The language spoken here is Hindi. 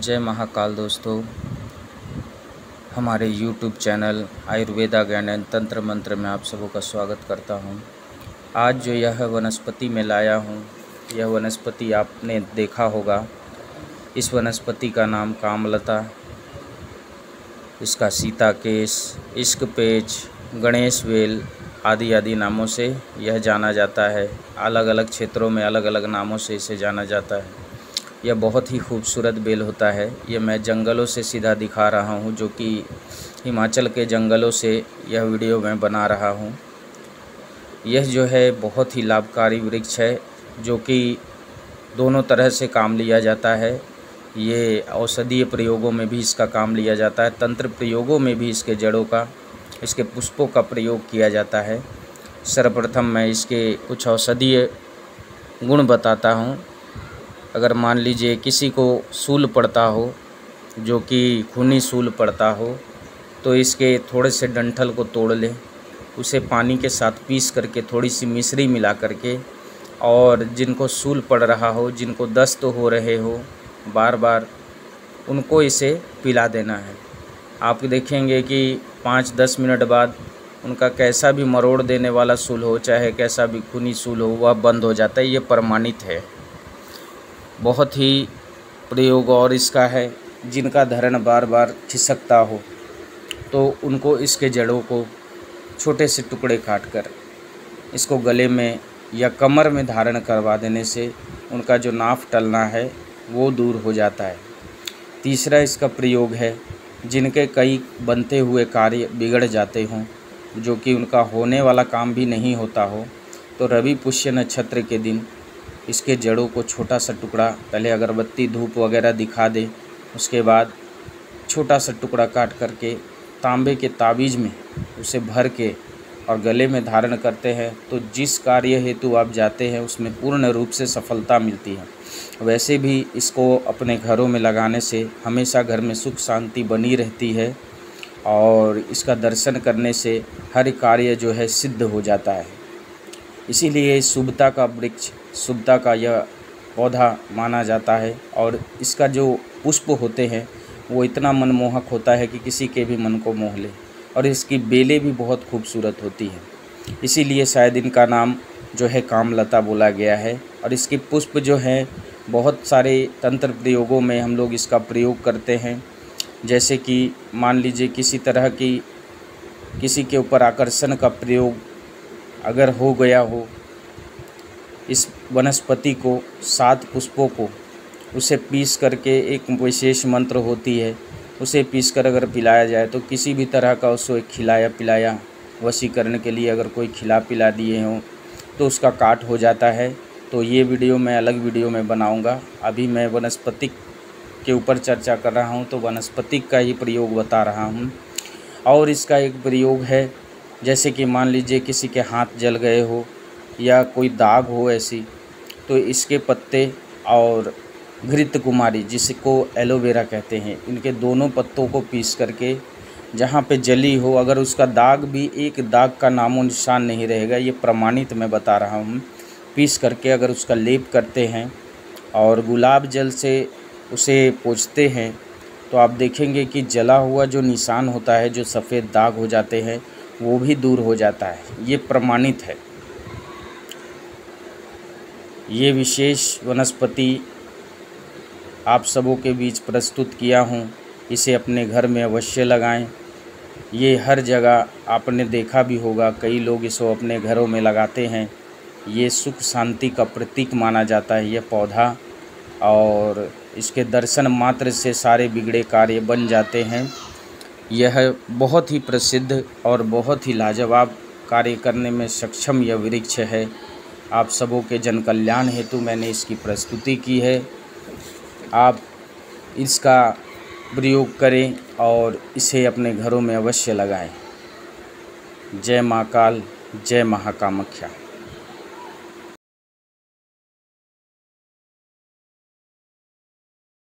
जय महाकाल दोस्तों, हमारे YouTube चैनल आयुर्वेदा ज्ञान एवं तंत्र मंत्र में आप सबों का स्वागत करता हूं। आज जो यह वनस्पति मैं लाया हूं, यह वनस्पति आपने देखा होगा। इस वनस्पति का नाम कामलता, इसका सीताकेश, इश्क पेच, गणेश वेल आदि नामों से यह जाना जाता है। अलग अलग क्षेत्रों में अलग अलग नामों से इसे जाना जाता है। यह बहुत ही खूबसूरत बेल होता है। ये मैं जंगलों से सीधा दिखा रहा हूँ, जो कि हिमाचल के जंगलों से यह वीडियो मैं बना रहा हूँ। यह जो है बहुत ही लाभकारी वृक्ष है, जो कि दोनों तरह से काम लिया जाता है। ये औषधीय प्रयोगों में भी इसका काम लिया जाता है, तंत्र प्रयोगों में भी इसके जड़ों का, इसके पुष्पों का प्रयोग किया जाता है। सर्वप्रथम मैं इसके कुछ औषधीय गुण बताता हूँ। अगर मान लीजिए किसी को सूल पड़ता हो, जो कि खूनी सूल पड़ता हो, तो इसके थोड़े से डंठल को तोड़ लें, उसे पानी के साथ पीस करके थोड़ी सी मिश्री मिला करके, और जिनको सूल पड़ रहा हो, जिनको दस्त हो रहे हो बार बार, उनको इसे पिला देना है। आप देखेंगे कि 5-10 मिनट बाद उनका कैसा भी मरोड़ देने वाला सूल हो, चाहे कैसा भी खूनी सूल हो, वह बंद हो जाता है। ये प्रमाणित है। बहुत ही प्रयोग और इसका है, जिनका धरण बार बार खिसकता हो, तो उनको इसके जड़ों को छोटे से टुकड़े काट कर इसको गले में या कमर में धारण करवा देने से उनका जो नाफ टलना है वो दूर हो जाता है। तीसरा इसका प्रयोग है, जिनके कई बनते हुए कार्य बिगड़ जाते हों, जो कि उनका होने वाला काम भी नहीं होता हो, तो रवि पुष्य नक्षत्र के दिन इसके जड़ों को छोटा सा टुकड़ा, पहले अगरबत्ती धूप वगैरह दिखा दे, उसके बाद छोटा सा टुकड़ा काट करके तांबे के ताबीज़ में उसे भर के और गले में धारण करते हैं, तो जिस कार्य हेतु आप जाते हैं उसमें पूर्ण रूप से सफलता मिलती है। वैसे भी इसको अपने घरों में लगाने से हमेशा घर में सुख शांति बनी रहती है, और इसका दर्शन करने से हर कार्य जो है सिद्ध हो जाता है। इसीलिए शुभता का वृक्ष, शुभता का यह पौधा माना जाता है। और इसका जो पुष्प होते हैं वो इतना मनमोहक होता है कि किसी के भी मन को मोह ले, और इसकी बेलें भी बहुत खूबसूरत होती हैं। इसीलिए शायद इनका नाम जो है कामलता बोला गया है। और इसके पुष्प जो हैं, बहुत सारे तंत्र प्रयोगों में हम लोग इसका प्रयोग करते हैं। जैसे कि मान लीजिए किसी तरह की, किसी के ऊपर आकर्षण का प्रयोग अगर हो गया हो, इस वनस्पति को 7 पुष्पों को उसे पीस करके, एक विशेष मंत्र होती है, उसे पीस कर अगर पिलाया जाए, तो किसी भी तरह का उसको खिलाया पिलाया, वशीकरण के लिए अगर कोई खिला पिला दिए हों, तो उसका काट हो जाता है। तो ये वीडियो मैं अलग वीडियो में बनाऊंगा। अभी मैं वनस्पति के ऊपर चर्चा कर रहा हूं, तो वनस्पति का ही प्रयोग बता रहा हूं। और इसका एक प्रयोग है, जैसे कि मान लीजिए किसी के हाथ जल गए हो या कोई दाग हो ऐसी, तो इसके पत्ते और घृत कुमारी, जिसको एलोवेरा कहते हैं, इनके दोनों पत्तों को पीस करके जहाँ पे जली हो, अगर उसका दाग भी एक दाग का नामो निशान नहीं रहेगा, ये प्रमाणित मैं बता रहा हूँ, पीस करके अगर उसका लेप करते हैं और गुलाब जल से उसे पोंछते हैं, तो आप देखेंगे कि जला हुआ जो निशान होता है, जो सफ़ेद दाग हो जाते हैं, वो भी दूर हो जाता है। ये प्रमाणित है। ये विशेष वनस्पति आप सबों के बीच प्रस्तुत किया हूँ। इसे अपने घर में अवश्य लगाएं। ये हर जगह आपने देखा भी होगा, कई लोग इसको अपने घरों में लगाते हैं। ये सुख शांति का प्रतीक माना जाता है यह पौधा, और इसके दर्शन मात्र से सारे बिगड़े कार्य बन जाते हैं। यह बहुत ही प्रसिद्ध और बहुत ही लाजवाब कार्य करने में सक्षम यह वृक्ष है। आप सबों के जन कल्याण हेतु मैंने इसकी प्रस्तुति की है। आप इसका प्रयोग करें और इसे अपने घरों में अवश्य लगाएं। जय महाकाल, जय महाकामाख्या।